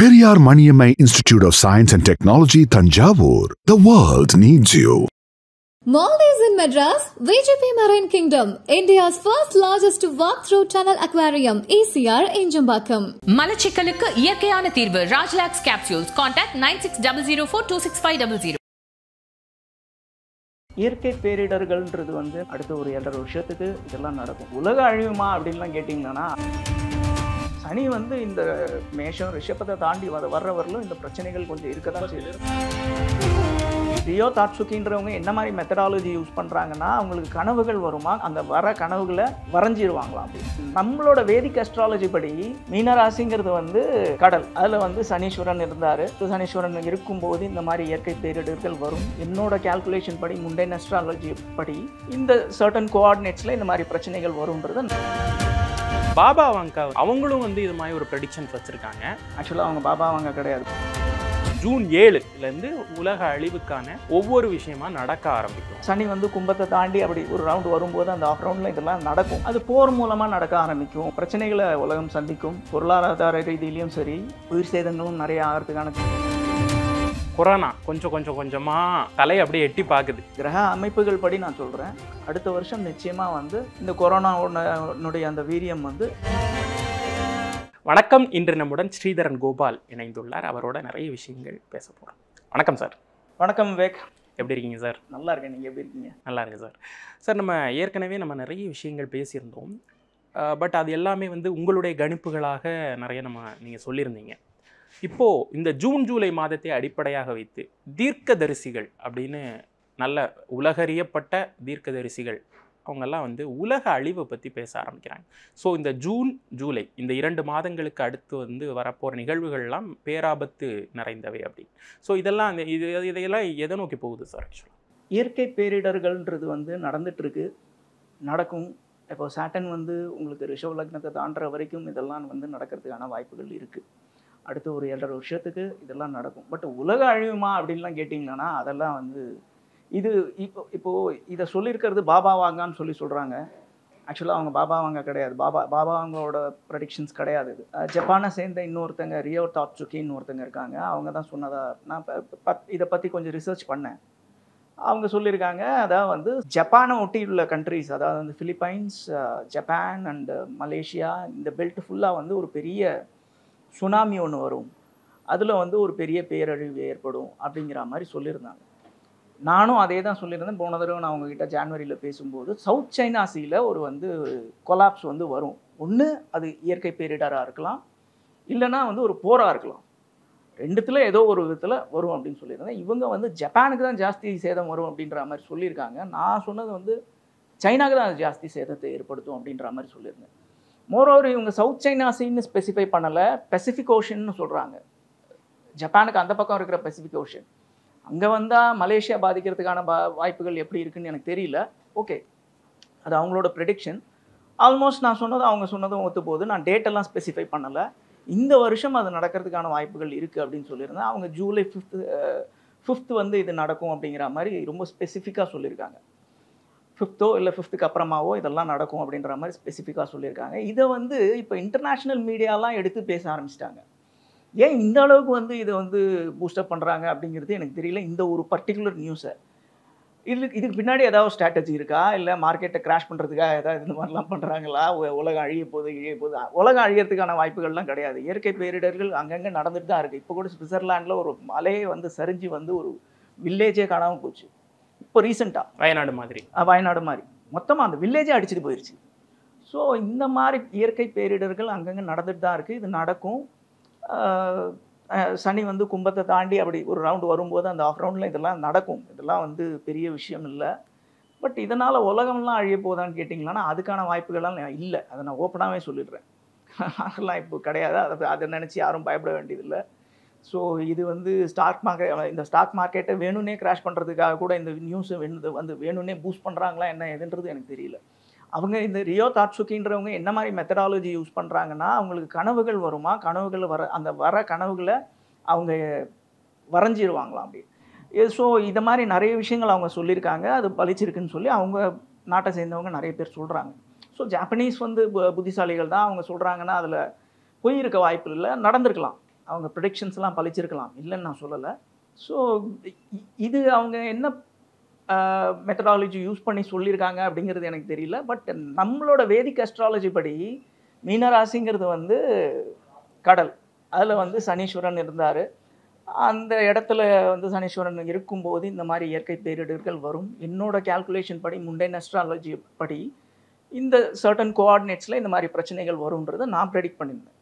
Periyar Maniammai Institute of Science and Technology, Thanjavur. The world needs you. Maldives in Madras, VGP Marine Kingdom, India's first largest walk-through tunnel aquarium, ECR Enjambakam. மலச்சிக்கலுக்கு இயற்கையான தீர்வு Rajlax capsules. Contact 9600426500. இயற்கை பேரிடர்கள்ன்றது வந்து அடுத்த ஒரு 7.5 வருஷத்துக்கு இதெல்லாம் நடக்கும். உலக அழிவுமா அப்படின்லாம் கேட்டிங்கன்னா, சனி வந்து இந்த மேஷம் ரிஷபத்தை தாண்டி வர்றவர்களும் இந்த பிரச்சனைகள் கொஞ்சம் இருக்க தான் செய்யுது. ரியோ தாட்சுக்கின்றவங்க என்ன மாதிரி மெத்தடாலஜி யூஸ் பண்ணுறாங்கன்னா, அவங்களுக்கு கனவுகள் வருமா, அந்த வர கனவுகளை வரைஞ்சிருவாங்களாம். அப்படி நம்மளோட வேதிக் அஸ்ட்ராலஜி படி மீனராசிங்கிறது வந்து கடல், அதில் வந்து சனீஸ்வரன் இருந்தார். சனீஸ்வரன் இருக்கும்போது இந்த மாதிரி இயற்கை பேரிடர்கள் வரும். என்னோட கேல்குலேஷன் படி, முண்டைன் அஸ்ட்ராலஜி படி இந்த சர்டன் கோஆர்டினேட்ஸில் இந்த மாதிரி பிரச்சனைகள் வரும்ன்றது. பாபா வாங்கா அவங்களும் வந்து இது மாதிரி ஒரு ப்ரெடிக்ஷன்ஸ் வச்சுருக்காங்க. ஆக்சுவலாக அவங்க பாபா வாங்க கிடையாது. ஜூன் 7லேருந்து உலக அழிவுக்கான ஒவ்வொரு விஷயமா நடக்க ஆரம்பிக்கும். சனி வந்து கும்பத்தை தாண்டி அப்படி ஒரு ரவுண்ட் வரும்போது அந்த ஆஃப் ரவுண்டில் இதெல்லாம் நடக்கும். அது போர் மூலமாக நடக்க ஆரம்பிக்கும். பிரச்சனைகளை உலகம் சந்திக்கும். பொருளாதார ரீதியிலையும் சரி, உயிர் சேதங்களும் நிறைய ஆகிறதுக்கான. கொரோனா கொஞ்சமாக தலையை அப்படியே எட்டி பார்க்குது. கிரக அமைப்புகள் படி நான் சொல்கிறேன், அடுத்த வருஷம் நிச்சயமாக வந்து இந்த கொரோனாவுடைய அந்த வீரியம் வந்து. வணக்கம். இன்று நம்முடன் ஸ்ரீதரன் கோபால் இணைந்துள்ளார். அவரோட நிறைய விஷயங்கள் பேச போகிறோம். வணக்கம் சார். வணக்கம் விவேக். எப்படி இருக்கீங்க சார்? நல்லா இருக்கேன். நீங்கள் எப்படி இருக்கீங்க? நல்லா இருக்கு சார். சார், நம்ம ஏற்கனவே நிறைய விஷயங்கள் பேசியிருந்தோம். பட் அது எல்லாமே வந்து உங்களுடைய கணிப்புகளாக நிறைய நீங்கள் சொல்லியிருந்தீங்க. இப்போது இந்த ஜூன் ஜூலை மாதத்தை அடிப்படையாக வைத்து தீர்க்கதரிசிகள் அப்படின்னு நல்ல உலகறியப்பட்ட தீர்க்கதரிசிகள் அவங்கெல்லாம் வந்து உலக அழிவை பற்றி பேச ஆரம்பிக்கிறாங்க. ஸோ இந்த ஜூன் ஜூலை இந்த 2 மாதங்களுக்கு அடுத்து வந்து வரப்போகிற நிகழ்வுகள்லாம் பேராபத்து நிறைந்தவை அப்படி. ஸோ இதெல்லாம் இதையெல்லாம் எதை நோக்கி போகுது சார்? ஆக்சுவலாக இயற்கை பேரிடர்கள்ன்றது வந்து நடந்துகிட்ருக்கு, நடக்கும். இப்போ சாட்டன் வந்து உங்களுக்கு ரிஷவ லக்னத்தை தாண்டுற வரைக்கும் இதெல்லாம் வந்து நடக்கிறதுக்கான வாய்ப்புகள் இருக்குது. அடுத்த ஒரு 7.5 வருஷத்துக்கு இதெல்லாம் நடக்கும். பட் உலக அழிவுமா அப்படின்லாம் கேட்டிங்கன்னா, அதெல்லாம் வந்து இது இப்போது இதை சொல்லியிருக்கிறது பாபா வாங்கான்னு சொல்கிறாங்க. ஆக்சுவலாக அவங்க பாபா வாங்க கிடையாது. பாபா அவங்களோட ப்ரெடிக்ஷன்ஸ் கிடையாது. இது ஜப்பானை சேர்ந்த இன்னொருத்தங்க ரியோ தாட்சுக்கின்னு ஒருத்தங்க இருக்காங்க. அவங்க தான் சொன்னதா. நான் இதை பற்றி கொஞ்சம் ரிசர்ச் பண்ணேன். அவங்க சொல்லியிருக்காங்க, அதாவது வந்து ஜப்பானை ஒட்டி உள்ள கண்ட்ரிஸ், அதாவது வந்து ஃபிலிப்பைன்ஸ், ஜப்பான் அண்டு மலேசியா, இந்த பெல்ட் ஃபுல்லாக வந்து ஒரு பெரிய சுனாமி ஒன்று வரும், அதில் வந்து ஒரு பெரிய பேரழிவு ஏற்படும் அப்படிங்கிற மாதிரி சொல்லியிருந்தாங்க. நானும் அதே தான் சொல்லியிருந்தேன். போன தடவை நான் அவங்கக்கிட்ட ஜான்வரியில் பேசும்போது, சவுத் சைனா சீல ஒரு வந்து கொலாப்ஸ் வந்து வரும். ஒன்று அது இயற்கை பேரிடராக இருக்கலாம், இல்லைனா வந்து ஒரு போராக இருக்கலாம். ரெண்டுத்தில் ஏதோ ஒரு விதத்தில் வரும் அப்படின்னு சொல்லியிருந்தேன். இவங்க வந்து ஜப்பானுக்கு தான் ஜாஸ்தி சேதம் வரும் அப்படின்ற மாதிரி சொல்லியிருக்காங்க. நான் சொன்னது வந்து சைனாவுக்கு தான் அது ஜாஸ்தி சேதத்தை ஏற்படுத்தும் அப்படின்ற மாதிரி சொல்லியிருந்தேன். மோரோவர் இவங்க சவுத் சைனா சீன்னு ஸ்பெசிஃபை பண்ணலை, பெசிஃபிக் ஓஷன்னு சொல்கிறாங்க. ஜப்பானுக்கு அந்த பக்கம் இருக்கிற பெசிஃபிக் ஓஷன். அங்கே வந்தால் மலேசியா பாதிக்கிறதுக்கான வாய்ப்புகள் எப்படி இருக்குன்னு எனக்கு தெரியல. ஓகே, அது அவங்களோட ப்ரெடிக்ஷன். ஆல்மோஸ்ட் நான் சொன்னதும் அவங்க சொன்னதும் ஒத்து போகுது. நான் டேட்டெல்லாம் ஸ்பெசிஃபை பண்ணலை. இந்த வருஷம் அது நடக்கிறதுக்கான வாய்ப்புகள் இருக்குது அப்படின்னு சொல்லியிருந்தேன். அவங்க ஜூலை 5th வந்து இது நடக்கும் அப்படிங்கிற மாதிரி ரொம்ப ஸ்பெசிஃபிக்காக சொல்லியிருக்காங்க. 5th இல்லை 5th அப்புறமாவோ இதெல்லாம் நடக்கும் அப்படின்ற மாதிரி ஸ்பெசிஃபிக்காக சொல்லியிருக்காங்க. இதை வந்து இப்போ இன்டர்நேஷ்னல் மீடியாலாம் எடுத்து பேச ஆரம்பிச்சிட்டாங்க. ஏன் இந்த அளவுக்கு வந்து இதை வந்து பூஸ்டப் பண்ணுறாங்க அப்படிங்கிறது எனக்கு தெரியல. இந்த ஒரு பர்டிகுலர் நியூஸை இதுக்கு பின்னாடி ஏதாவது ஸ்ட்ராட்டஜி இருக்கா, இல்லை மார்க்கெட்டை கிராஷ் பண்ணுறதுக்காக ஏதாவது இந்த மாதிரிலாம் பண்ணுறாங்களா? உலகம் அழிய போகுது. உலகம் அழியறதுக்கான வாய்ப்புகள்லாம் கிடையாது. இயற்கை பேரிடர்கள் அங்கங்கே நடந்துட்டு தான் இருக்குது. இப்போ கூட ஸ்விட்சர்லாண்டில் ஒரு மலையை வந்து சரிஞ்சு வந்து ஒரு வில்லேஜே காணாமல் போச்சு. இப்போ ரீசெண்டாக வயநாடு மாதிரி மொத்தமாக அந்த வில்லேஜே அடிச்சுட்டு போயிடுச்சு. ஸோ இந்த மாதிரி இயற்கை பேரிடர்கள் அங்கங்கே நடந்துட்டு தான் இருக்குது. இது நடக்கும். சனி வந்து கும்பத்தை தாண்டி அப்படி ஒரு ரவுண்டு வரும்போது அந்த ஆஃப் ரவுண்டில் இதெல்லாம் நடக்கும். இதெல்லாம் வந்து பெரிய விஷயம் இல்லை. பட் இதனால் உலகம்லாம் அழிய போதான்னு கேட்டிங்கன்னா, அதுக்கான வாய்ப்புகள்லாம் இல்லை. அதை நான் ஓப்பனாகவே சொல்லிடுறேன். அதெல்லாம் இப்போ கிடையாது. அதை நினச்சி யாரும் பயப்பட வேண்டியதில்லை. ஸோ இது வந்து இந்த ஸ்டாக் மார்க்கெட்டை வேணும்னே கிராஷ் பண்ணுறதுக்காக கூட இந்த நியூஸை வந்து வேணும்னே பூஸ்ட் பண்ணுறாங்களா என்ன எதுன்றது எனக்கு தெரியல. அவங்க இந்த ரியோ தாட்சுக்கின்றவங்க என்ன மாதிரி மெத்தடாலஜி யூஸ் பண்ணுறாங்கன்னா, அவங்களுக்கு கனவுகள் வருமா, கனவுகள் அந்த வர கனவுகளை அவங்க வரைஞ்சிருவாங்களாம் அப்படி. ஸோ இதை மாதிரி நிறைய விஷயங்கள் அவங்க சொல்லியிருக்காங்க. அது பலிச்சிருக்குன்னு சொல்லி அவங்க நாட்டை சேர்ந்தவங்க நிறைய பேர் சொல்கிறாங்க. ஸோ ஜாப்பனீஸ் வந்து புத்திசாலிகள் தான். அவங்க சொல்கிறாங்கன்னா அதில் பொய் இருக்க வாய்ப்பு இல்லை, நடந்திருக்கலாம். அவங்க ப்ரெடிக்ஷன்ஸ்லாம் பழிச்சிருக்கலாம், இல்லைன்னு நான் சொல்லலை. ஸோ இது அவங்க என்ன மெத்தடாலஜி யூஸ் பண்ணி சொல்லியிருக்காங்க அப்படிங்கிறது எனக்கு தெரியல. பட் நம்மளோட வேதிக் அஸ்ட்ராலஜி படி மீனராசிங்கிறது வந்து கடல், அதில் வந்து சனீஸ்வரன் இருந்தார். அந்த இடத்துல வந்து சனீஸ்வரன் இருக்கும்போது இந்த மாதிரி இயற்கை பேரிடர்கள் வரும். என்னோட கேல்குலேஷன் படி, முண்டைன் அஸ்ட்ராலஜி படி இந்த சர்டன் கோஆர்டினேட்ஸில் இந்த மாதிரி பிரச்சனைகள் வரும்ன்றதை நான் ப்ரெடிக்ட் பண்ணியிருந்தேன்.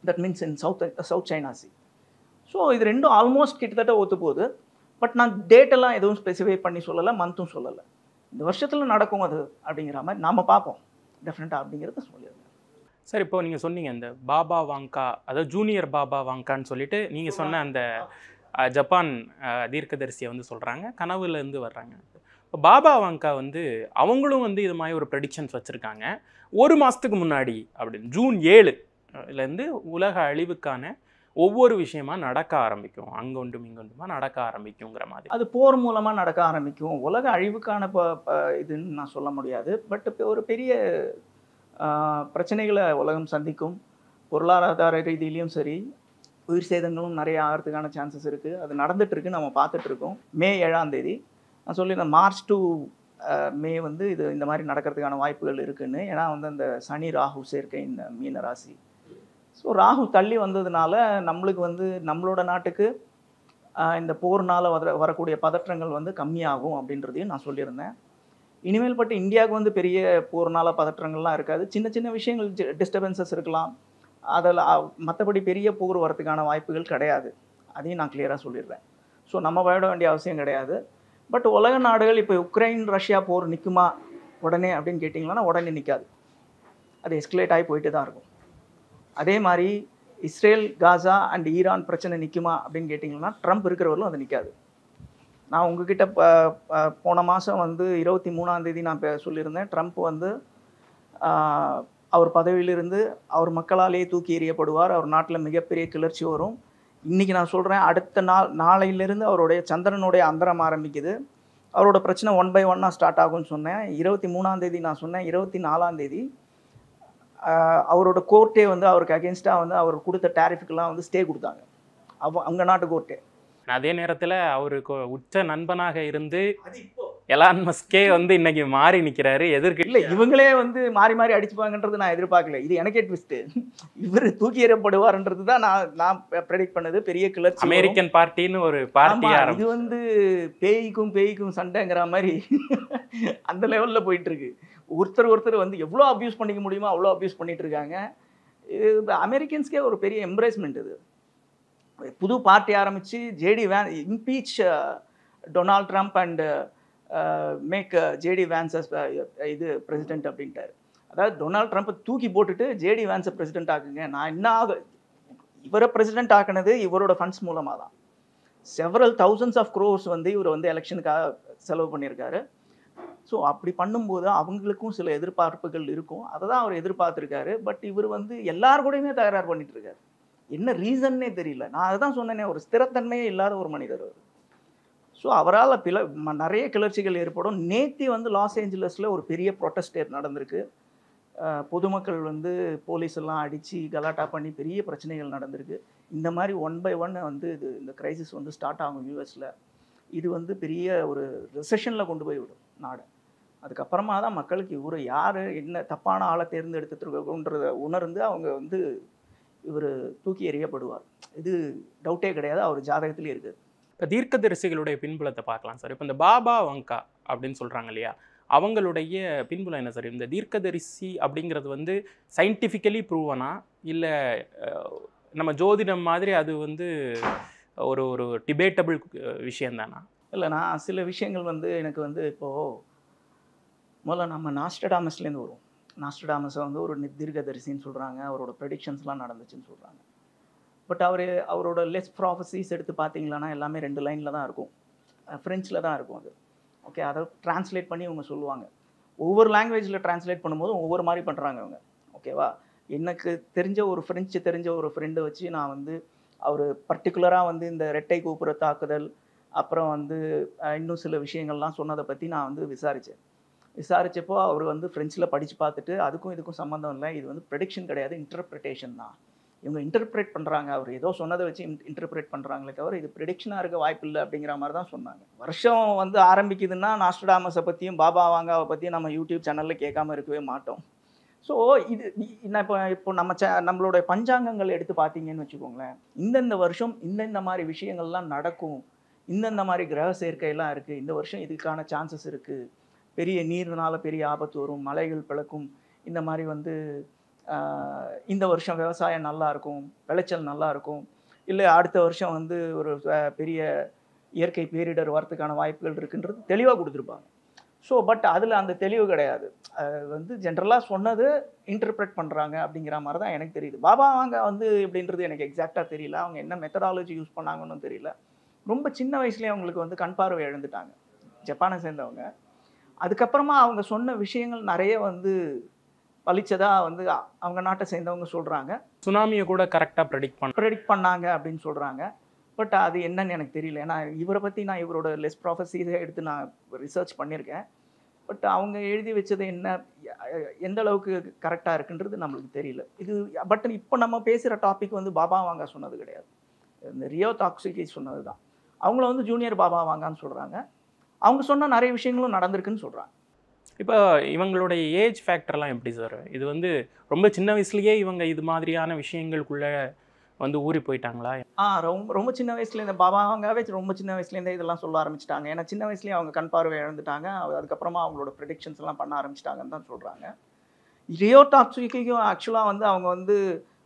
That means in South China C. So இது ரெண்டும் ஆல்மோஸ்ட் கிட்டத்தட்ட ஒத்து போகுது. பட் நான் டேட்டெல்லாம் எதுவும் ஸ்பெசிஃபை பண்ணி சொல்லலை, மந்த்தும் சொல்லலை. இந்த வருஷத்தில் நடக்கும் அது அப்படிங்கிற மாதிரி நாம் பார்ப்போம் டெஃபினட்டாக அப்படிங்கிறத சொல்லியிருந்தேன். சார், இப்போ நீங்கள் சொன்னீங்க இந்த பாபா வாங்கா, அதாவது ஜூனியர் பாபா வாங்கான்னு சொல்லிட்டு நீங்கள் சொன்ன அந்த ஜப்பான் தீர்க்கதரிசியை வந்து சொல்கிறாங்க, கனவுலேருந்து வர்றாங்க. இப்போ பாபா வாங்கா வந்து அவங்களும் வந்து இது மாதிரி ஒரு ப்ரெடிக்ஷன்ஸ் வச்சுருக்காங்க. 1 மாதத்துக்கு முன்னாடி அப்படின்னு ஜூன் 7லேருந்து உலக அழிவுக்கான ஒவ்வொரு விஷயமா நடக்க ஆரம்பிக்கும், அங்கொன்றும் இங்கொன்றுமா நடக்க ஆரம்பிக்குங்கிற மாதிரி. அது போர் மூலமாக நடக்க ஆரம்பிக்கும். உலக அழிவுக்கான இதுன்னு நான் சொல்ல முடியாது. பட் ஒரு பெரிய பிரச்சனைகளை உலகம் சந்திக்கும். பொருளாதார ரீதியிலையும் சரி, உயிர் சேதங்களும் நிறைய ஆகிறதுக்கான சான்சஸ் இருக்குது. அது நடந்துகிட்ருக்கு, நம்ம பார்த்துட்ருக்கோம். மே 7ஆம் தேதி நான் சொல்லியிருந்தேன், மார்ச் டு மே வந்து இது இந்த மாதிரி நடக்கிறதுக்கான வாய்ப்புகள் இருக்குதுன்னு. ஏன்னா வந்து அந்த சனி ராகு சேர்க்கை இந்த மீன ராசி. ஸோ ராகு தள்ளி வந்ததுனால நம்மளுக்கு வந்து நம்மளோட நாட்டுக்கு இந்த போர்னால் வரக்கூடிய பதற்றங்கள் வந்து கம்மியாகும் அப்படின்றதையும் நான் சொல்லியிருந்தேன். இனிமேல் பட்டு இந்தியாவுக்கு வந்து பெரிய போர்னால பதற்றங்கள்லாம் இருக்காது. சின்ன சின்ன விஷயங்கள் டிஸ்டர்பன்சஸ் இருக்கலாம், அதில் மற்றபடி பெரிய போர் வரதுக்கான வாய்ப்புகள் கிடையாது. அதையும் நான் கிளியராக சொல்லிடுறேன். ஸோ நம்ம பயப்பட வேண்டிய அவசியம் கிடையாது. பட் உலக நாடுகள் இப்போ உக்ரைன் ரஷ்யா போர் நிற்குமா உடனே அப்படின்னு கேட்டிங்கன்னா உடனே நிற்காது. அது எஸ்கலேட் ஆகி போயிட்டு தான் இருக்கும். அதே மாதிரி இஸ்ரேல் காசா அண்ட் ஈரான் பிரச்சனை நிற்குமா அப்படின்னு கேட்டிங்கன்னா ட்ரம்ப் இருக்கிறவர்களும் அது நிற்காது. நான் உங்ககிட்ட போன மாதம் வந்து 23ஆம் தேதி நான் சொல்லியிருந்தேன், ட்ரம்ப் வந்து அவர் பதவியிலிருந்து அவர் மக்களாலேயே தூக்கி எறியப்படுவார், அவர் நாட்டில் மிகப்பெரிய கிளர்ச்சி வரும். இன்றைக்கி நான் சொல்கிறேன், அடுத்த நாளையிலிருந்து அவருடைய சந்திரனுடைய அந்தரம் ஆரம்பிக்குது. அவரோட பிரச்சனை 1 by 1 ஸ்டார்ட் ஆகும்னு சொன்னேன். 23ஆம் தேதி நான் சொன்னேன். 24ஆம் தேதி அவரோட கோர்ட்டே வந்து அவருக்கு அகேன்ஸ்டாக வந்து அவர் கொடுத்த டேரிஃபுக்கெல்லாம் வந்து ஸ்டே கொடுத்தாங்க, அவங்க நாட்டு கோர்ட்டே. அதே நேரத்தில் அவருக்கு உச்ச நண்பனாக இருந்து எலான் மஸ்கே வந்து இன்னைக்கு மாறி நிற்கிறாரு எதிர்க்கு. இல்லை, இவங்களே வந்து மாறி மாறி அடிச்சுப்பாங்கன்றது நான் எதிர்பார்க்கல. இது எனக்கே ட்விஸ்ட்டு. இவர் தூக்கி எறியப்படுவார்ன்றது தான் நான் ப்ரெடிக்ட் பண்ணது. பெரிய கிளர்ச்சி, அமெரிக்கன் பார்ட்டின்னு ஒரு பார்ட்டி. இது வந்து பேய்க்கும் சண்டைங்கிற மாதிரி அந்த லெவலில் போயிட்டுருக்கு. ஒருத்தர் வந்து எவ்வளோ அப்யூஸ் பண்ணிக்க முடியுமோ அவ்வளோ அப்யூஸ் பண்ணிட்டு இருக்காங்க. இது அமெரிக்கன்ஸ்க்கே ஒரு பெரிய எம்ப்ரேஸ்மெண்ட். இது புது பார்ட்டி ஆரம்பித்து JD Vance impeach Donald Trump and make JD Vance as இது பிரசிடென்ட் அப்படின்ட்டார். அதாவது டொனால்ட் ட்ரம்ப்பை தூக்கி போட்டுட்டு ஜேடி வேன்ஸை பிரசிடென்ட் ஆக்குங்க. நான் என்ன இவரை பிரசிடென்ட் ஆக்குனது இவரோட ஃபண்ட்ஸ் மூலமாக தான். செவரல் thousands of crores வந்து இவர் வந்து எலெக்ஷனுக்காக செலவு பண்ணியிருக்காரு. ஸோ அப்படி பண்ணும்போது அவங்களுக்கும் சில எதிர்பார்ப்புகள் இருக்கும். அதை தான் அவர் எதிர்பார்த்துருக்காரு. பட் இவர் வந்து எல்லார் கூடயுமே தகராறு பண்ணிட்டு இருக்காரு. என்ன ரீசன்னே தெரியல. நான் அதுதான் சொன்னேனே, ஒரு ஸ்திரத்தன்மையே இல்லாத ஒரு மனிதர் அவர். ஸோ அவரால் நிறைய கிளர்ச்சிகள் ஏற்படும். நேற்று வந்து லாஸ் ஏஞ்சலஸில் ஒரு பெரிய ப்ரொட்டஸ்ட் நடந்திருக்கு. பொதுமக்கள் வந்து போலீஸ் எல்லாம் அடித்து கலாட்டா பண்ணி பெரிய பிரச்சனைகள் நடந்திருக்கு. இந்த மாதிரி 1 by 1 வந்து இந்த கிரைசிஸ் வந்து ஸ்டார்ட் ஆகும் யூஎஸில். இது வந்து பெரிய ஒரு ரிசெஷனில் கொண்டு போய் விடும் நாடு. அதுக்கப்புறமா தான் மக்களுக்கு இவர் யார், என்ன தப்பான ஆளை தேர்ந்தெடுத்துருக்கோன்றதை உணர்ந்து அவங்க வந்து இவர் தூக்கி எறியப்படுவார். இது டவுட்டே கிடையாது, அவர் ஜாதகத்திலே இருக்குது. இப்போ தீர்க்கதரிசிகளுடைய பின்புலத்தை பார்க்கலாம் சார். இப்போ இந்த பாபா வங்கா அப்படின்னு சொல்கிறாங்க இல்லையா, அவங்களுடைய பின்புலம் என்ன சார்? இந்த தீர்க்கதரிசி அப்படிங்கிறது வந்து சயின்டிஃபிக்கலி ப்ரூவனா, இல்லை நம்ம ஜோதிடம் மாதிரி அது வந்து ஒரு ஒரு டிபேட்டபிள் விஷயந்தானா? இல்லை, நான் சில விஷயங்கள் வந்து எனக்கு வந்து இப்போது முதல்ல நம்ம நாஸ்ட்ரடாமஸ்லேருந்து வரும். நாஸ்ட்ரடாமஸை வந்து ஒரு தீர்க்கதரிசின்னு சொல்கிறாங்க, அவரோட ப்ரெடிக்ஷன்ஸ்லாம் நடந்துச்சுன்னு சொல்கிறாங்க. பட் அவரோட லெஸ் ப்ராஃபஸிஸ் எடுத்து பார்த்தீங்களான்னா எல்லாமே 2 லைனில் தான் இருக்கும், ஃப்ரெஞ்சில் தான் இருக்கும் அது. ஓகே, அதை ட்ரான்ஸ்லேட் பண்ணி இவங்க சொல்லுவாங்க. ஒவ்வொரு லாங்குவேஜில் ட்ரான்ஸ்லேட் பண்ணும்போது ஒவ்வொரு மாதிரி பண்ணுறாங்க அவங்க. ஓகேவா, எனக்கு தெரிஞ்ச ஒரு ஃப்ரெஞ்சு தெரிஞ்ச ஒரு ஃப்ரெண்டை வச்சு நான் வந்து அவர் பர்டிகுலராக வந்து இந்த ரெட்டை கோபுர தாக்குதல், அப்புறம் வந்து இன்னும் சில விஷயங்கள்லாம் சொன்னதை பற்றி நான் வந்து விசாரித்தப்போ அவர் வந்து ஃப்ரெஞ்சில் படித்து பார்த்துட்டு அதுக்கும் இதுக்கும் சம்மந்தம் இல்லை, இது வந்து ப்ரெடிக்ஷன் கிடையாது, இன்டர்பிரிட்டேஷன் தான். இவங்க இன்டர்பிரேட் பண்ணுறாங்க, அவர் ஏதோ சொன்னதை வச்சு இன்டர்பிரேட் பண்ணுறாங்களே தவிர இது ப்ரெடிக்ஷனாக இருக்க வாய்ப்பு இல்லை அப்படிங்கிற மாதிரி தான் சொன்னாங்க. வருஷம் வந்து ஆரம்பிக்குதுன்னா நாஸ்ட்ரடாமஸை பற்றியும் பாபா வாங்காவை பற்றியும் நம்ம யூடியூப் சேனலில் கேட்காம இருக்கவே மாட்டோம். ஸோ இது நான் இப்போ நம்மளுடைய பஞ்சாங்கங்கள் எடுத்து பார்த்தீங்கன்னு வச்சுக்கோங்களேன், இந்தந்த வருஷம் இந்தந்த மாதிரி விஷயங்கள்லாம் நடக்கும், இந்தந்த மாதிரி கிரக சேர்க்கையெல்லாம் இருக்குது, இந்த வருஷம் இதுக்கான சான்சஸ் இருக்குது, பெரிய நீர்னால பெரிய ஆபத்து வரும், மலைகள் பிளக்கும், இந்த மாதிரி வந்து இந்த வருஷம் விவசாயம் நல்லா இருக்கும், விளைச்சல் நல்லா இருக்கும், இல்லை அடுத்த வருஷம் வந்து ஒரு பெரிய இயற்கை பேரிடர் வரத்துக்கான வாய்ப்புகள் இருக்குன்றது தெளிவாக கொடுத்துருப்பாங்க. ஸோ பட் அதில் அந்த தெளிவு கிடையாது. வந்து ஜென்ரலாக சொன்னது இன்டர்பிரேட் பண்ணுறாங்க அப்படிங்கிற மாதிரி தான் எனக்கு தெரியுது. பாபா வாங்க வந்து எப்படின்றது எனக்கு எக்ஸாக்டாக தெரியல, அவங்க என்ன மெத்தடாலஜி யூஸ் பண்ணாங்கன்னு தெரியல. ரொம்ப சின்ன வயசுலேயே அவங்களுக்கு வந்து கண் பார்வை இழந்துட்டாங்க, ஜப்பானை சேர்ந்தவங்க. அதுக்கப்புறமா அவங்க சொன்ன விஷயங்கள் நிறைய வந்து பழிச்சதா வந்து அவங்க நாட்டை சேர்ந்தவங்க சொல்கிறாங்க. சுனாமியை கூட கரெக்டாக ப்ரெடிக்ட் பண்ணாங்க அப்படின்னு சொல்கிறாங்க. பட் அது என்னன்னு எனக்கு தெரியல. ஏன்னா இவரை பற்றி நான் இவரோட லெஸ் ப்ராஃபஸீஸை எடுத்து நான் ரிசர்ச் பண்ணியிருக்கேன். பட் அவங்க எழுதி வச்சது என்ன, எந்த அளவுக்கு கரெக்டாக இருக்குன்றது நம்மளுக்கு தெரியல. இது பட் இப்போ நம்ம பேசுகிற டாபிக் வந்து பாபா வாங்க சொன்னது கிடையாது, இந்த ரியோ டாக்ஸிகி சொன்னது தான். அவங்கள வந்து ஜூனியர் பாபா வாங்கான்னு சொல்கிறாங்க. அவங்க சொன்ன நிறைய விஷயங்களும் நடந்திருக்குன்னு சொல்கிறாங்க. இப்போ இவங்களுடைய ஏஜ் ஃபேக்டர்லாம் எப்படி சார்? இது வந்து ரொம்ப சின்ன வயசுலேயே இவங்க இது மாதிரியான விஷயங்களுக்குள்ளே வந்து ஊறி போயிட்டாங்களா? ரொம்ப சின்ன வயசுல இந்த பாபாவாங்கவே ரொம்ப சின்ன வயசுலேருந்தே இதெல்லாம் சொல்ல ஆரம்பிச்சிட்டாங்க. ஏன்னா சின்ன வயசுலேயே அவங்க கண் பார்வை இழந்துட்டாங்க, அதுக்கப்புறமா அவங்களோட ப்ரெடிக்ஷன்ஸ் எல்லாம் பண்ண ஆரம்பிச்சிட்டாங்கன்னு தான் சொல்கிறாங்க. ரியோ டாக்ஸிக்கும் ஆக்சுவலாக வந்து அவங்க வந்து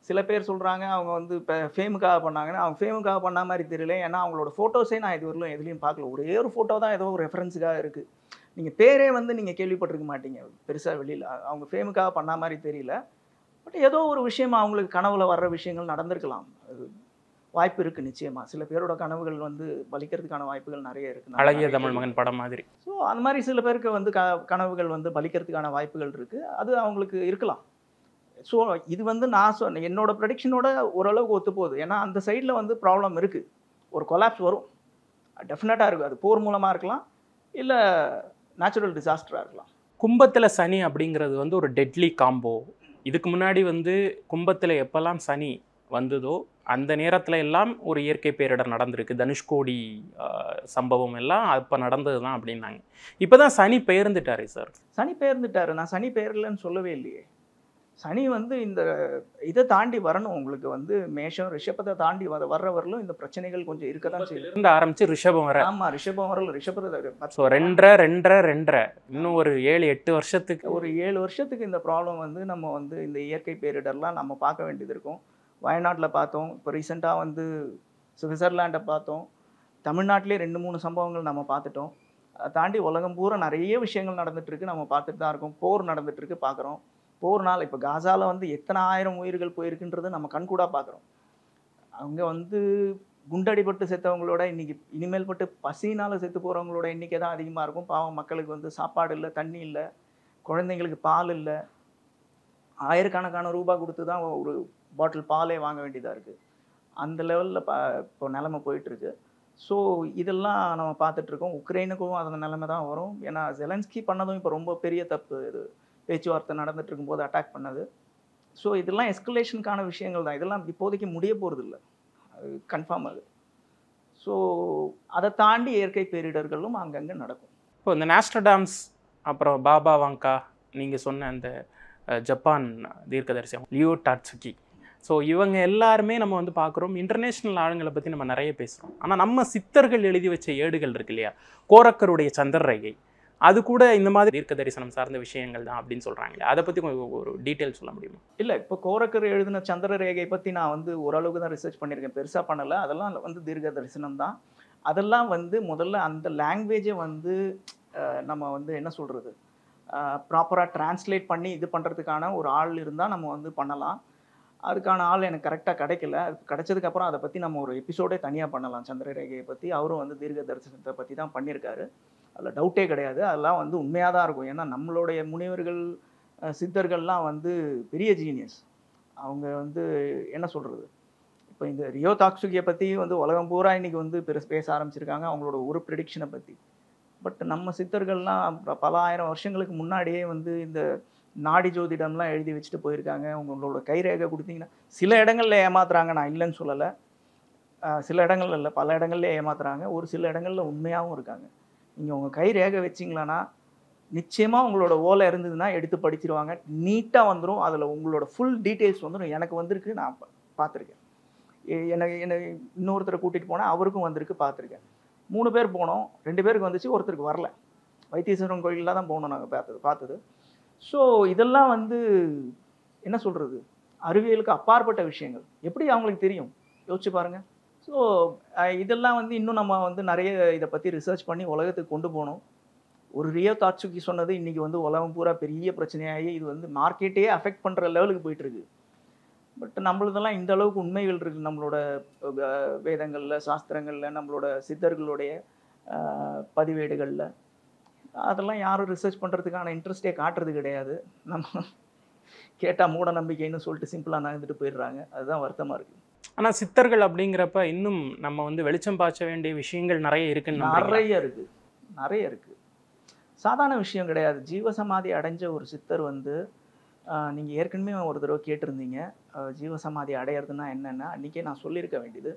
சில பேர் சொல்கிறாங்க அவங்க வந்து இப்போ ஃபேமுக்காக பண்ணாங்கன்னா, அவங்க ஃபேமுக்காக பண்ண மாதிரி தெரியல. ஏன்னா அவங்களோட ஃபோட்டோஸே நான் இதுவரையிலும் எதுலேயும் பார்க்கல. ஒரே ஒரு ஃபோட்டோ தான் ஏதோ ஒரு ரெஃபரன்ஸுக்காக இருக்குது. நீங்கள் பேரே வந்து நீங்கள் கேள்விப்பட்டிருக்க மாட்டீங்க பெருசாக வெளியில். அவங்க ஃபேமுக்காக பண்ண மாதிரி தெரியல. பட் ஏதோ ஒரு விஷயம் அவங்களுக்கு கனவுல வர்ற விஷயங்கள் நடந்திருக்கலாம், அது வாய்ப்பு இருக்குது நிச்சயமாக. சில பேரோட கனவுகள் வந்து பலிக்கிறதுக்கான வாய்ப்புகள் நிறைய இருக்குது. அழகிய தமிழ் மகன் படம் மாதிரி. ஸோ அந்த மாதிரி சில பேருக்கு வந்து கனவுகள் வந்து பலிக்கிறதுக்கான வாய்ப்புகள் இருக்குது, அது அவங்களுக்கு இருக்கலாம். ஸோ இது வந்து நான் சொன்ன என்னோட ப்ரெடிக்ஷனோட ஓரளவுக்கு ஒத்து போகுது. ஏன்னா அந்த சைடில் வந்து ப்ராப்ளம் இருக்குது, ஒரு கொலாப்ஸ் வரும் டெஃபினட்டாக இருக்குது. அது போர் மூலமாக இருக்கலாம், இல்லை நேச்சுரல் டிசாஸ்டராக இருக்கலாம். கும்பத்தில் சனி அப்படிங்கிறது வந்து ஒரு டெட்லி காம்போ. இதுக்கு முன்னாடி வந்து கும்பத்தில் எப்போல்லாம் சனி வந்ததோ அந்த நேரத்தில் எல்லாம் ஒரு இயற்கை பேரிடர் நடந்திருக்கு. தனுஷ்கோடி சம்பவம் எல்லாம் அப்போ நடந்தது தான் அப்படின்னாங்க. இப்போ தான் சனி பெயர்ந்துட்டாரு சார். சனி பெயர்ந்துட்டாரு, நான் சனி பெயர்லன்னு சொல்லவே இல்லையே. சனி வந்து இந்த இதை தாண்டி வரணும். உங்களுக்கு வந்து மேஷம் ரிஷபத்தை தாண்டி வர்றவர்களும் இந்த பிரச்சனைகள் கொஞ்சம் இருக்க தான் செய்யும். ஆரம்பிச்சு ரிஷபம் வர. ஆமாம், ரிஷபம் வரல, ரிஷபத்தை ஸோ 2.5 இன்னும் ஒரு 7-8 வருஷத்துக்கு, ஒரு 7 வருஷத்துக்கு இந்த ப்ராப்ளம் வந்து நம்ம வந்து இந்த இயற்கை பேரிடர்லாம் நம்ம பார்க்க வேண்டியது இருக்கும். வயநாட்டில் பார்த்தோம், இப்போ ரீசெண்டாக வந்து சுவிட்சர்லாண்டை பார்த்தோம், தமிழ்நாட்டிலே 2-3 சம்பவங்கள் நம்ம பார்த்துட்டோம். அதை தாண்டி உலகம் பூரா நிறைய விஷயங்கள் நடந்துகிட்ருக்கு, நம்ம பார்த்துட்டு தான் இருக்கோம். போர் நடந்துகிட்ருக்கு, பார்க்குறோம். போர்னால் இப்போ காசாவில் வந்து எத்தனை ஆயிரம் உயிர்கள் போயிருக்குன்றது நம்ம கண்கூடாக பார்க்குறோம். அவங்க வந்து குண்டடிபட்டு செத்தவங்களோட இனிமேல் பட்டு பசினால் செத்து போகிறவங்களோட எண்ணிக்கை தான் அதிகமாக இருக்கும். பாவம், மக்களுக்கு வந்து சாப்பாடு இல்லை, தண்ணி இல்லை, குழந்தைங்களுக்கு பால் இல்லை. ஆயிரக்கணக்கான ரூபாய் கொடுத்து தான் ஒரு பாட்டில் பாலே வாங்க வேண்டியதாக இருக்குது. அந்த லெவலில் இப்போ நிலைமை போயிட்டுருக்கு. ஸோ இதெல்லாம் நம்ம பார்த்துட்ருக்கோம். உக்ரைனுக்கும் அந்த நிலைமை தான் வரும். ஏன்னா ஜெலன்ஸ்கி பண்ணதும் இப்போ ரொம்ப பெரிய தப்பு. இது பேச்சுவார்த்தை நடந்துட்டு இருக்கும்போது அட்டாக் பண்ணது. ஸோ இதெல்லாம் எஸ்கலேஷனுக்கான விஷயங்கள் தான். இதெல்லாம் இப்போதைக்கு முடிய போகிறது இல்லை, அது கன்ஃபார்ம் அது. ஸோ அதை தாண்டி இயற்கை பேரிடர்களும் அங்கங்கே நடக்கும். இப்போ இந்த நாஸ்ட்ரடாம்ஸ், அப்புறம் பாபா வாங்கா, நீங்கள் சொன்ன அந்த ஜப்பான் தீர்க்கதரிசி லியோ டாட்சுகி, ஸோ இவங்க எல்லாருமே நம்ம வந்து பார்க்குறோம். இன்டர்நேஷ்னல் ஆளுங்களை பற்றி நம்ம நிறைய பேசுகிறோம். ஆனால் நம்ம சித்தர்கள் எழுதி வச்ச ஏடுகள் இருக்கு இல்லையா, கோரக்கருடைய சந்திரரேகை, அது கூட இந்த மாதிரி தீர்க்க தரிசனம் சார்ந்த விஷயங்கள் தான் அப்படின்னு சொல்கிறாங்களே, அதை பற்றி ஒரு டீட்டெயில் சொல்ல முடியுமா? இல்லை, இப்போ கோரக்கர் எழுதின சந்திர ரேகை பற்றி நான் வந்து ஓரளவுக்கு தான் ரிசர்ச் பண்ணியிருக்கேன், பெருசாக பண்ணலை. அதெல்லாம் வந்து தீர்க்க தரிசனம் தான். அதெல்லாம் வந்து முதல்ல அந்த லாங்குவேஜை வந்து நம்ம வந்து என்ன சொல்கிறது, ப்ராப்பராக டிரான்ஸ்லேட் பண்ணி இது பண்ணுறதுக்கான ஒரு ஆள் இருந்தால் நம்ம வந்து பண்ணலாம். அதுக்கான ஆள் எனக்கு கரெக்டாக கிடைக்கல. அது கிடைச்சதுக்கப்புறம் அதை பற்றி நம்ம ஒரு எபிசோடே தனியாக பண்ணலாம். சந்திரரேகையை பற்றி அவரும் வந்து தீர்க்க தரிசனத்தை பற்றி தான் பண்ணியிருக்காரு, அதில் டவுட்டே கிடையாது. அதெல்லாம் வந்து உண்மையாக தான் இருக்கும். ஏன்னா நம்மளுடைய முனிவர்கள் சித்தர்கள்லாம் வந்து பெரிய ஜீனியஸ். அவங்க வந்து என்ன சொல்கிறது, இப்போ இந்த ரியோ டாக்ஸுகியை பற்றி வந்து உலகம் பூரா இன்றைக்கி வந்து பேச ஆரம்பிச்சிருக்காங்க, அவங்களோட ஒரு ப்ரெடிக்ஷனை பற்றி. பட் நம்ம சித்தர்கள்லாம் பல ஆயிரம் வருஷங்களுக்கு முன்னாடியே வந்து இந்த நாடி ஜோதிடம்லாம் எழுதி வச்சுட்டு போயிருக்காங்க. உங்களோட கைரேகை கொடுத்தீங்கன்னா சில இடங்களில் ஏமாத்துறாங்க, நான் இல்லைன்னு சொல்லலை. சில இடங்கள்ல இல்லை, பல இடங்கள்ல ஏமாத்துறாங்க. ஒரு சில இடங்களில் உண்மையாகவும் இருக்காங்க. நீங்கள் உங்கள் கைரேகை வச்சிங்களான்னா நிச்சயமாக உங்களோட ஓலை இருந்ததுன்னா எடுத்து படிச்சிருவாங்க. நீட்டாக வந்துடும். அதில் உங்களோட ஃபுல் டீட்டெயில்ஸ் வந்துடும். எனக்கு வந்திருக்கு, நான் பார்த்துருக்கேன். எனக்கு இன்னொருத்தரை கூட்டிகிட்டு போனால் அவருக்கும் வந்திருக்கு, பார்த்துருக்கேன். 3 பேர் போனோம், 2 பேருக்கு வந்துச்சு, ஒருத்தருக்கு வரல. வைத்தீஸ்வரன் கோயிலில் தான் போனோம் நாங்கள் பார்த்தது. ஸோ இதெல்லாம் வந்து என்ன சொல்கிறது, அறிவியலுக்கு அப்பாற்பட்ட விஷயங்கள். எப்படி அவங்களுக்கு தெரியும், யோசிச்சு பாருங்கள். ஸோ இதெல்லாம் வந்து இன்னும் நம்ம வந்து நிறைய இதை பற்றி ரிசர்ச் பண்ணி உலகத்துக்கு கொண்டு போகணும். ஒரு ரியோ தாட்சுகி சொன்னது இன்றைக்கி வந்து உலகம் பூரா பெரிய பிரச்சனையாகி இது வந்து மார்க்கெட்டையே அஃபெக்ட் பண்ணுற லெவலுக்கு போயிட்டுருக்கு. பட் நம்மளதெல்லாம் இந்த அளவுக்கு உண்மைகள் இருக்குது நம்மளோட வேதங்களில், சாஸ்திரங்களில், நம்மளோட சித்தர்களுடைய பதிவேடுகளில். அதெல்லாம் யாரும் ரிசர்ச் பண்ணுறதுக்கான இன்ட்ரெஸ்டே காட்டுறது கிடையாது. நம்ம கேட்டால் மூட நம்பிக்கைன்னு சொல்லிட்டு சிம்பிளாக நகர்ந்துட்டு போயிடுறாங்க. அதுதான் வருத்தமாக இருக்குது. ஆனால் சித்தர்கள் அப்படிங்கிறப்ப இன்னும் நம்ம வந்து வெளிச்சம் பாய்ச்ச வேண்டிய விஷயங்கள் நிறைய இருக்குன்னு நிறைய இருக்குது. சாதாரண விஷயம் கிடையாது. ஜீவசமாதி அடைஞ்ச ஒரு சித்தர் வந்து நீங்கள் ஏற்கனவே ஒரு தடவை கேட்டிருந்தீங்க ஜீவசமாதி அடையிறதுனா என்னென்னா, அன்றைக்கே நான் சொல்லியிருக்க வேண்டியது.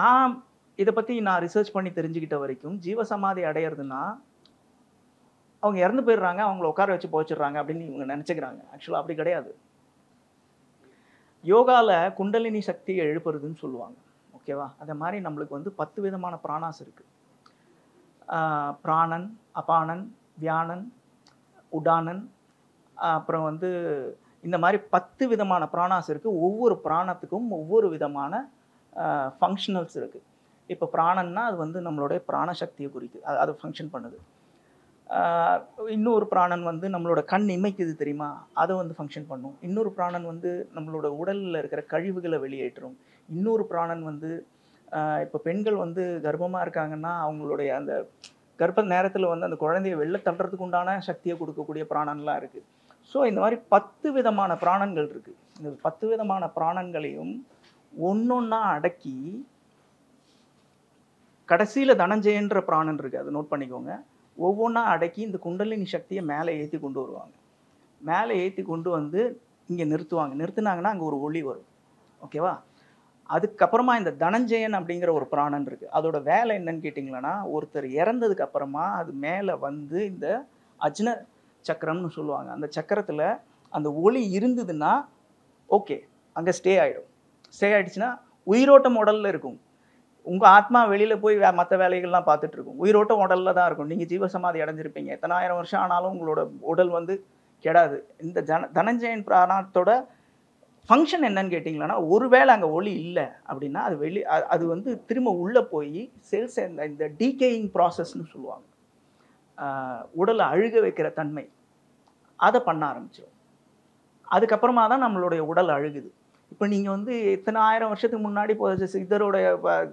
நான் இதை பற்றி நான் ரிசர்ச் பண்ணி தெரிஞ்சுக்கிட்ட வரைக்கும் ஜீவசமாதி அடையிறதுனா அவங்க இறந்து போயிடுறாங்க, அவங்கள உட்கார வச்சு போச்சிடுறாங்க அப்படின்னு இவங்க நினச்சிக்கிறாங்க. ஆக்சுவலாக அப்படி கிடையாது. யோகாவில் குண்டலினி சக்தியை எழுப்புறதுன்னு சொல்லுவாங்க, ஓகேவா? அதே மாதிரி நம்மளுக்கு வந்து 10 விதமான பிராணாஸ் இருக்குது. பிராணன், அபானன், வியானன், உடானன், அப்புறம் வந்து இந்த மாதிரி 10 விதமான பிராணாஸ் இருக்குது. ஒவ்வொரு பிராணத்துக்கும் ஒவ்வொரு விதமான ஃபங்க்ஷனல்ஸ் இருக்குது. இப்போ பிராணன்னா அது வந்து நம்மளுடைய பிராணசக்தியை குறிக்குது, அது ஃபங்க்ஷன் பண்ணுது. இன்னொரு பிராணன் வந்து நம்மளோட கண் இமைக்குது தெரியுமா, அதை வந்து ஃபங்க்ஷன் பண்ணும். இன்னொரு பிராணன் வந்து நம்மளோட உடலில் இருக்கிற கழிவுகளை வெளியேற்றும். இன்னொரு பிராணன் வந்து இப்போ பெண்கள் வந்து கர்ப்பமாக இருக்காங்கன்னா அவங்களுடைய அந்த கர்ப்ப நேரத்தில் வந்து அந்த குழந்தைய வெளில தள்ளுறதுக்கு உண்டான சக்தியை கொடுக்கக்கூடிய பிராணன்லாம் இருக்குது. ஸோ இந்த மாதிரி 10 விதமான பிராணன்கள் இருக்குது. இந்த 10 விதமான பிராணன்களையும் ஒன்றொன்னா அடக்கி கடைசியில் தனஞ்சயன்ற பிராணன் இருக்குது, அதை நோட் பண்ணிக்கோங்க. ஒவ்வொன்றா அடக்கி இந்த குண்டலினி சக்தியை மேலே ஏற்றி கொண்டு வருவாங்க. மேலே ஏற்றி கொண்டு வந்து இங்கே நிறுத்துவாங்க. நிறுத்தினாங்கன்னா அங்கே ஒரு ஒளி வரும், ஓகேவா? அதுக்கப்புறமா இந்த தனஞ்சயன் அப்படிங்கிற ஒரு பிராணன் இருக்குது. அதோட வேலை என்னன்னு கேட்டிங்களன்னா, ஒருத்தர் இறந்ததுக்கு அப்புறமா அது மேலே வந்து இந்த அஜ்ன சக்கரம்னு சொல்லுவாங்க. அந்த சக்கரத்தில் அந்த ஒளி இருந்ததுன்னா ஓகே, அங்கே ஸ்டே ஆகிடும். ஸ்டே ஆகிடுச்சுன்னா உயிரோட்டம் உடலில் இருக்கும். உங்கள் ஆத்மா வெளியில் போய் மற்ற வேலைகள்லாம் பார்த்துட்ருக்கும். உயிரோட்டம் உடலில் தான் இருக்கும். நீங்கள் ஜீவசமாதி அடைஞ்சிருப்பீங்க, எத்தனை ஆயிரம் வருஷம் ஆனாலும் உங்களோட உடல் வந்து கெடாது. இந்த தனஞ்சயன் பிராணத்தோட ஃபங்க்ஷன் என்னன்னு கேட்டிங்களன்னா, ஒருவேளை அங்கே ஒளி இல்லை அப்படின்னா அது வந்து திரும்ப உள்ளே போய் செல்ஸ் இந்த டீகேயிங் ப்ராசஸ்ன்னு சொல்லுவாங்க, உடலை அழுக வைக்கிற தன்மை, அதை பண்ண ஆரம்பிச்சிடும். அதுக்கப்புறமா தான் நம்மளுடைய உடல் அழுகுது. இப்போ நீங்கள் வந்து எத்தனை ஆயிரம் வருஷத்துக்கு முன்னாடி சித்தருடைய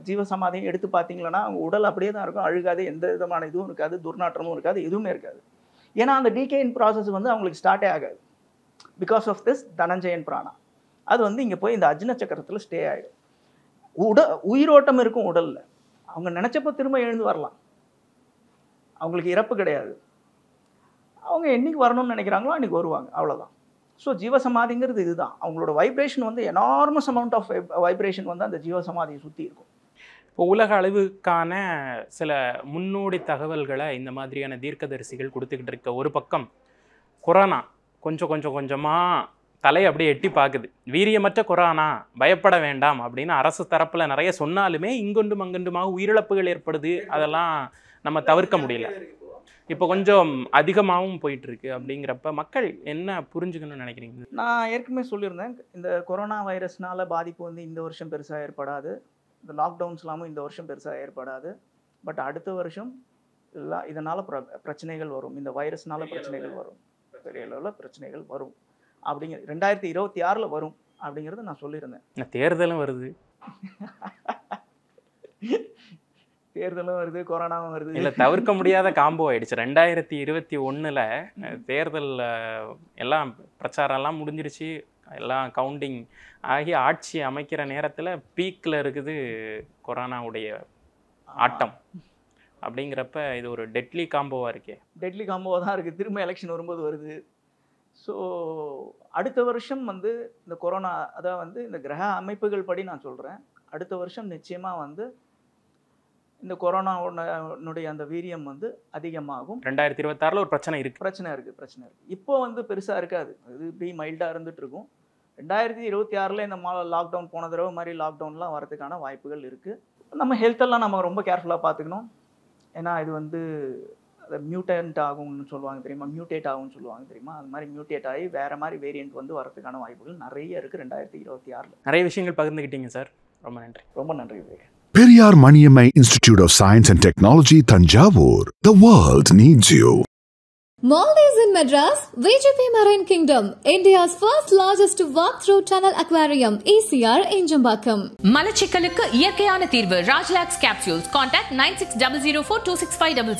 ஜீவசமாதியும் எடுத்து பார்த்தீங்களன்னா அவங்க உடல் அப்படியே தான் இருக்கும், அழுகாது, எந்த விதமான இதுவும் இருக்காது, துர்நாற்றமும் இருக்காது, எதுவுமே இருக்காது. ஏன்னா அந்த டீகேயிங் ப்ராசஸ் வந்து அவங்களுக்கு ஸ்டார்ட்டே ஆகாது. பிகாஸ் ஆஃப் திஸ் தனஞ்சயன் பிராணா அது வந்து இங்கே போய் இந்த அஜ்ன சக்கரத்தில் ஸ்டே ஆகிடும். உயிரோட்டம் இருக்கும் உடலில். அவங்க நினச்சப்போ திரும்ப எழுந்து வரலாம், அவங்களுக்கு இறப்பு கிடையாது. அவங்க என்றைக்கு வரணும்னு நினைக்கிறாங்களோ அன்றைக்கி வருவாங்க, அவ்வளோதான். ஸோ ஜீவசமாதிங்கிறது இதுதான். அவங்களோட வைப்ரேஷன் வந்து எனார்மஸ் அமௌண்ட் ஆஃப் வைப்ரேஷன் வந்து அந்த ஜீவசமாதியை சுற்றி இருக்கும். இப்போ உலக அளவுக்கான சில முன்னோடி தகவல்களை இந்த மாதிரியான தீர்க்கதரிசிகள் கொடுத்துக்கிட்டு இருக்க ஒரு பக்கம், கொரோனா கொஞ்சமாக தலையை அப்படியே எட்டி பார்க்குது. வீரியமற்ற கொரோனா, பயப்பட வேண்டாம் அப்படின்னு அரசு தரப்பில் நிறைய சொன்னாலுமே இங்கொண்டும் அங்கொண்டுமாக உயிரிழப்புகள் ஏற்படுது. அதெல்லாம் நம்ம தவிர்க்க முடியல. இப்போ கொஞ்சம் அதிகமாகவும் போயிட்டுருக்கு. அப்படிங்கிறப்ப மக்கள் என்ன புரிஞ்சுக்கணும்னு நினைக்கிறீங்க? நான் ஏற்கனவே சொல்லியிருந்தேன், இந்த கொரோனா வைரஸ்னால பாதிப்பு வந்து இந்த வருஷம் பெருசாக ஏற்படாது, இந்த லாக்டவுன்ஸ்லாமும் இந்த வருஷம் பெருசாக ஏற்படாது. பட் அடுத்த வருஷம் இதனால் பிரச்சனைகள் வரும், இந்த வைரஸ்னால பிரச்சனைகள் வரும், பெரிய அளவில் பிரச்சனைகள் வரும் அப்படிங்கிற 2026 வரும் அப்படிங்கிறது நான் சொல்லியிருந்தேன். தேர்தலும் வருது, தேர்தலும் வருது, கொரோனாவும் வருது. இல்லை, தவிர்க்க முடியாத காம்போ ஆயிடுச்சு. 2021 தேர்தல் எல்லாம் பிரச்சாரம்லாம் முடிஞ்சிருச்சு, எல்லாம் கவுண்டிங் ஆகி ஆட்சி அமைக்கிற நேரத்தில் பீக்கில் இருக்குது கொரோனாவுடைய ஆட்டம். அப்படிங்கிறப்ப இது ஒரு டெட்லி காம்போவாக இருக்கே. டெட்லி காம்போவாக தான் இருக்குது. திரும்ப எலெக்ஷன் வரும்போது வருது. ஸோ அடுத்த வருஷம் வந்து இந்த கொரோனா அதான் வந்து இந்த கிரக அமைப்புகள் படி நான் சொல்கிறேன், அடுத்த வருஷம் நிச்சயமாக வந்து இந்த கொரோனாவுடைய அந்த வீரியம் வந்து அதிகமாகும். 2026 ஒரு பிரச்சனை இருக்குது. பிரச்சனை இருக்குது. இப்போ வந்து பெருசாக இருக்காது, அது இப்படி மைல்டாக இருந்துட்டு இருக்கும். 2026 இந்த லாக்டவுன் போன தடவை மாதிரி லாக்டவுன்லாம் வரதுக்கான வாய்ப்புகள் இருக்குது. நம்ம ஹெல்த்தெல்லாம் நம்ம ரொம்ப கேர்ஃபுல்லாக பார்த்துக்கணும். ஏன்னா இது வந்து அதை மியூட்டன்ட் ஆகும்னு சொல்லுவாங்க தெரியுமா, மியூட்டேட் ஆகும்னு சொல்லுவாங்க தெரியுமா, அது மாதிரி மியூட்டேட் ஆகி வேறு மாதிரி வேரியண்ட் வந்து வரதுக்கான வாய்ப்புகள் நிறைய இருக்குது 2026. நிறைய விஷயங்கள் பகிர்ந்துக்கிட்டீங்க சார், ரொம்ப நன்றி. ரொம்ப நன்றி Vivek. Periyar Maniammai Institute of Science and Technology, Thanjavur. The world needs you. Maldives in Madras, VGP Marine Kingdom, India's first largest walk-through tunnel aquarium, ECR Enjambakam. மலச்சிக்கலுக்கு இயற்கையான தீர்வு ராஜ்லாக்ஸ் கேப்சூல்ஸ். கான்டாக்ட் 9600426500.